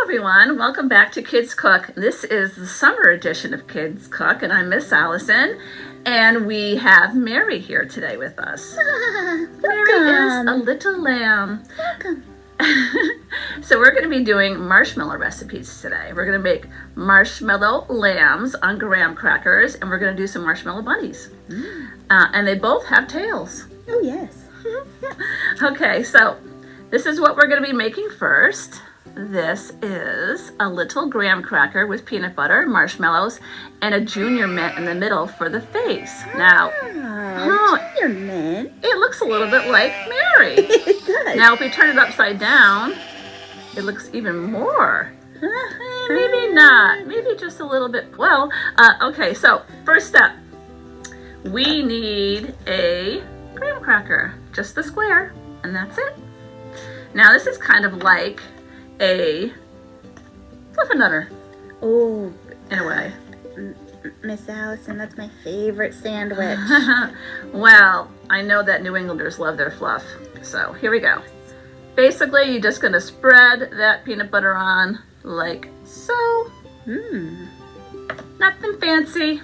everyone, welcome back to Kids Cook. This is the summer edition of Kids Cook, and I'm Miss Allison, and we have Mary here today with us. Mary is a little lamb. Welcome. So we're going to be doing marshmallow recipes today. We're going to make marshmallow lambs on graham crackers, and we're going to do some marshmallow bunnies. And they both have tails. Oh, yes. Okay, so this is what we're going to be making first. This is a little graham cracker with peanut butter, marshmallows, and a junior mint in the middle for the face. Now, Junior mint. it looks a little bit like Mary. It does. Now, if we turn it upside down, it looks even more. Maybe not. Maybe just a little bit. Well, okay, so first step. We need a graham cracker, just the square, and that's it. Now, this is kind of like a fluffernutter. Oh, in a way. Miss Allison, that's my favorite sandwich. Well, I know that New Englanders love their fluff. So here we go. Basically, you're just going to spread that peanut butter on like so. Nothing fancy.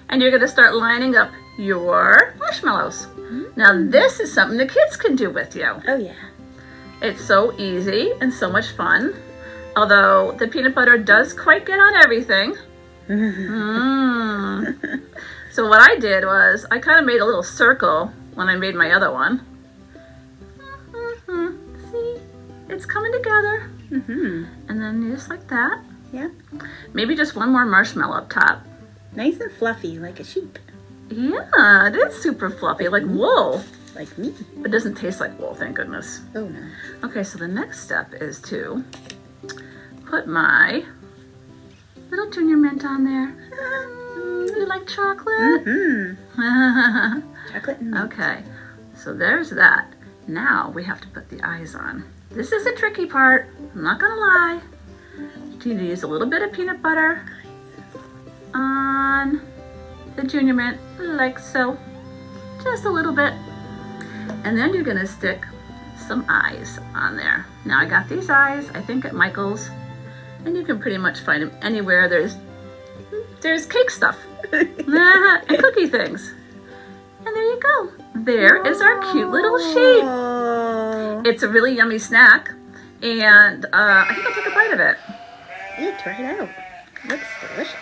And you're going to start lining up your marshmallows. Now, this is something the kids can do with you. Oh, yeah. It's so easy and so much fun. Although the peanut butter does quite get on everything. So what I did was I kind of made a little circle when I made my other one. See, it's coming together. And then just like that. Yeah. Maybe just one more marshmallow up top. Nice and fluffy, like a sheep. Yeah, it is super fluffy, like wool. Like me. But it doesn't taste like wool, thank goodness. Oh, no. Okay, so the next step is to put my little junior mint on there. You like chocolate? Chocolate and mint. Okay, so there's that. Now we have to put the eyes on. This is the tricky part. I'm not gonna lie. You need to use a little bit of peanut butter on the junior mint, like so. Just a little bit. And then you're gonna stick some eyes on there. Now I got these eyes, I think at Michael's, and you can pretty much find them anywhere. There's cake stuff and cookie things. And there you go. There is our cute little sheep. It's a really yummy snack, and I think I'll take a bite of it. Yeah, try it out. Looks delicious.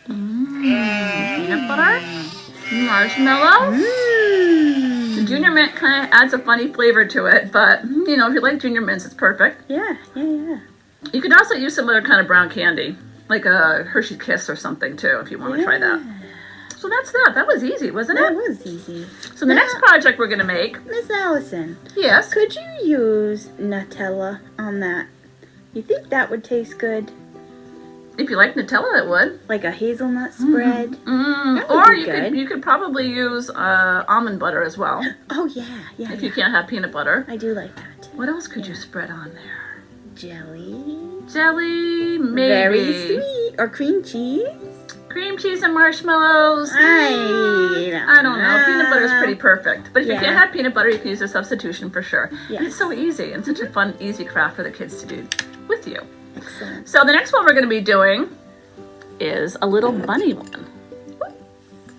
Peanut butter, marshmallow. The junior mint kind of adds a funny flavor to it, but you know, if you like junior mints, it's perfect. Yeah. You could also use some other kind of brown candy, like a Hershey Kiss or something too, if you want to try that. So that's that. That was easy, wasn't it? That was easy. So the next project we're going to make... Miss Allison. Yes? Could you use Nutella on that? You think that would taste good? If you like Nutella, it would. Like a hazelnut spread? Or you could probably use almond butter as well. Oh, yeah. If you can't have peanut butter. I do like that. What else could you spread on there? Jelly, maybe. Very sweet. Or cream cheese. Cream cheese and marshmallows. I don't know. Peanut butter is pretty perfect. But if you can't have peanut butter, you can use a substitution for sure. Yes. And it's so easy and such a fun, easy craft for the kids to do with you. Excellent. So the next one we're going to be doing is a little bunny one.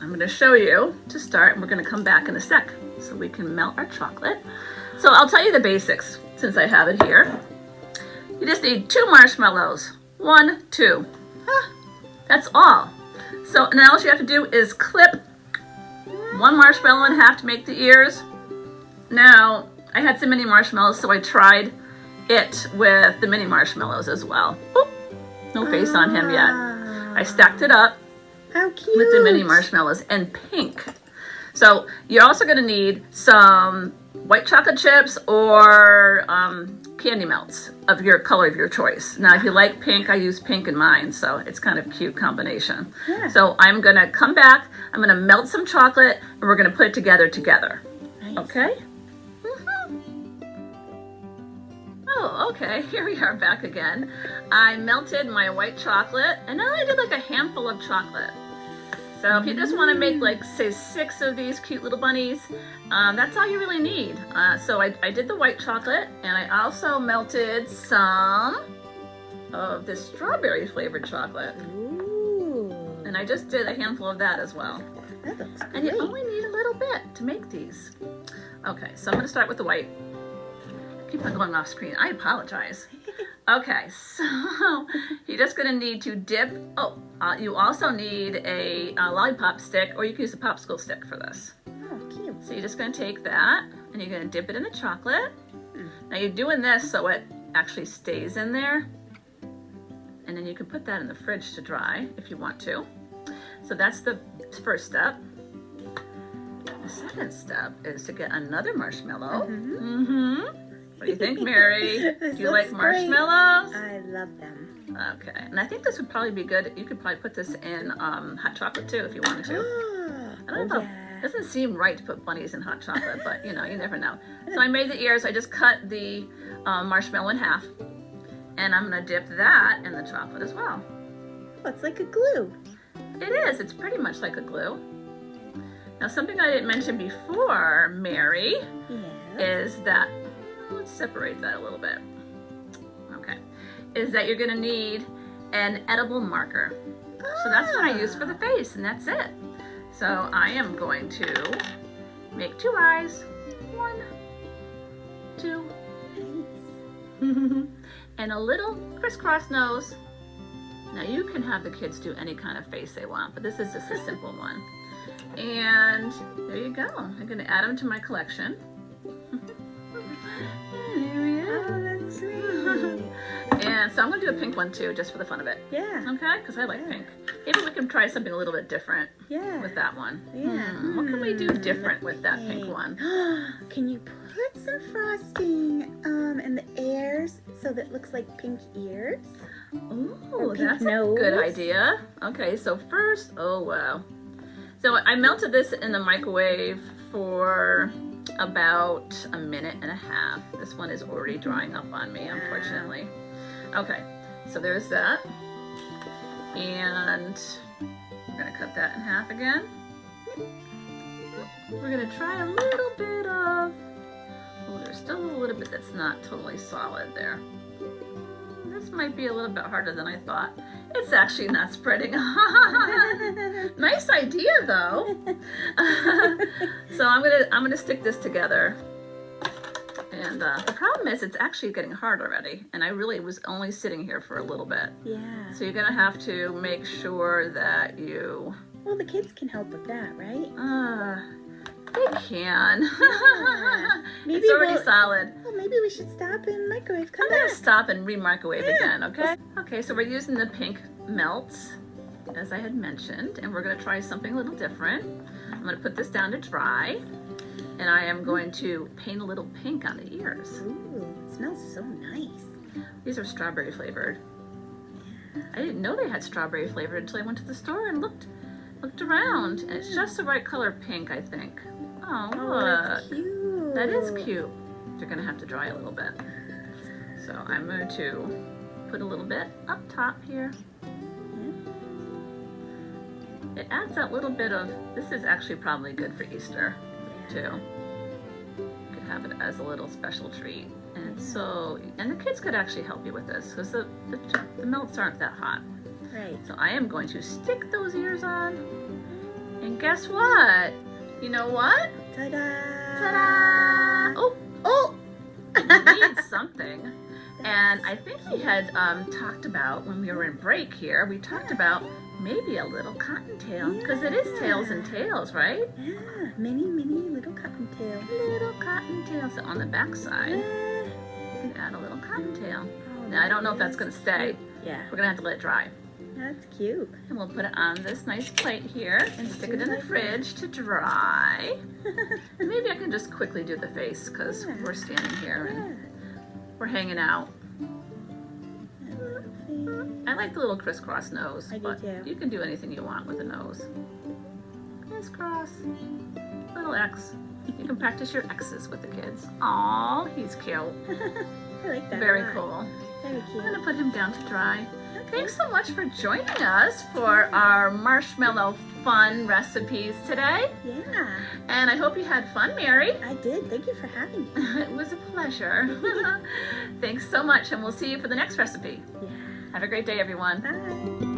I'm going to show you to start, and we're going to come back in a sec so we can melt our chocolate. So I'll tell you the basics since I have it here. You just need 2 marshmallows. 1, 2. That's all. So now all you have to do is clip 1 marshmallow in half to make the ears. Now, I had some mini marshmallows, so I tried it with the mini marshmallows as well. Oop, no face on him yet. I stacked it up with the mini marshmallows and pink. So you're also going to need some white chocolate chips or candy melts of your color of your choice. Now, if you like pink, I use pink in mine, so it's kind of a cute combination. So I'm going to come back, I'm going to melt some chocolate, and we're going to put it together. Nice. Okay? Oh, okay, here we are back again. I melted my white chocolate, and now I did like a handful of chocolate. So if you just want to make like, say, 6 of these cute little bunnies, that's all you really need. So I did the white chocolate, and I also melted some of this strawberry flavored chocolate. Ooh. And I just did a handful of that as well. That looks great. And you only need a little bit to make these. Okay, so I'm gonna start with the white. Keep on going off screen. I apologize. Okay, so you're just gonna need to dip. Oh, you also need a lollipop stick, or you can use a popsicle stick for this. Oh, cute. So you're just gonna take that and you're gonna dip it in the chocolate. Now you're doing this so it actually stays in there. And then you can put that in the fridge to dry if you want to. So that's the first step. The second step is to get another marshmallow. What do you think, Mary? Do you like marshmallows? Great. I love them. Okay, and I think this would probably be good. You could probably put this in hot chocolate too if you wanted to. I don't know. It doesn't seem right to put bunnies in hot chocolate, but you know, you never know. So I made the ears. I just cut the marshmallow in half, and I'm gonna dip that in the chocolate as well. Oh, it's like a glue. It is. It's pretty much like a glue. Now, something I didn't mention before, Mary, is that, let's separate that a little bit. Okay. Is that you're gonna need an edible marker. So that's what I use for the face, and that's it. So I am going to make 2 eyes. 1, 2. And a little crisscross nose. Now you can have the kids do any kind of face they want, but this is just a simple one. And there you go. I'm gonna add them to my collection. There we are. Oh, that's sweet. And so I'm gonna do a pink one too, just for the fun of it. Yeah. Okay, because I like pink. Maybe we can try something a little bit different with that one. Yeah. What can we do different with that pink one? Can you put some frosting in the ears so that it looks like pink ears? Oh, that's a good idea. Okay, so first, oh wow. So I melted this in the microwave for about 1.5 minutes. This one is already drying up on me, unfortunately. Okay, so there's that. And we're gonna cut that in half again. We're gonna try a little bit of, oh, there's still a little bit that's not totally solid there. This might be a little bit harder than I thought. It's actually not spreading. Nice idea though. So I'm gonna stick this together. And the problem is it's actually getting hard already. And I really was only sitting here for a little bit. Yeah. So you're gonna have to make sure that you... Well, the kids can help with that, right? They can. Maybe it's already solid. Well, maybe we should stop and microwave. I'm gonna stop and re-microwave again, okay? Okay, so we're using the pink melts, as I had mentioned, and we're gonna try something a little different. I'm gonna put this down to dry, and I am going to paint a little pink on the ears. Ooh, it smells so nice. These are strawberry flavored. I didn't know they had strawberry flavored until I went to the store and looked around, and it's just the right color pink, I think. Oh, look. That's cute. That is cute. They're gonna have to dry a little bit. So I'm going to put a little bit up top here. It adds that little bit of, this is actually probably good for Easter too. You could have it as a little special treat. And so, and the kids could actually help you with this because the melts aren't that hot. Right. So I am going to stick those ears on. And guess what? You know what? Ta-da! Ta-da! Oh! Oh! We need something. And I think we had talked about, when we were in break here, we talked about maybe a little cottontail. Because it is tails and tails, right? Yeah, mini little cottontail. Little cottontail. So on the back side, you can add a little cottontail. Now I don't know if that's going to stay. Yeah. We're going to have to let it dry. That's cute. And we'll put it on this nice plate here and stick it in the fridge to dry. And maybe I can just quickly do the face because we're standing here and we're hanging out. I like the little crisscross nose, but you can do anything you want with a nose. Crisscross, little X. You can practice your X's with the kids. Aw, he's cute. I like that. Very cool. Very cute. I'm gonna put him down to dry. Thanks so much for joining us for our marshmallow fun recipes today. Yeah. And I hope you had fun, Mary. I did. Thank you for having me. It was a pleasure. Thanks so much, and we'll see you for the next recipe. Yeah. Have a great day, everyone. Bye.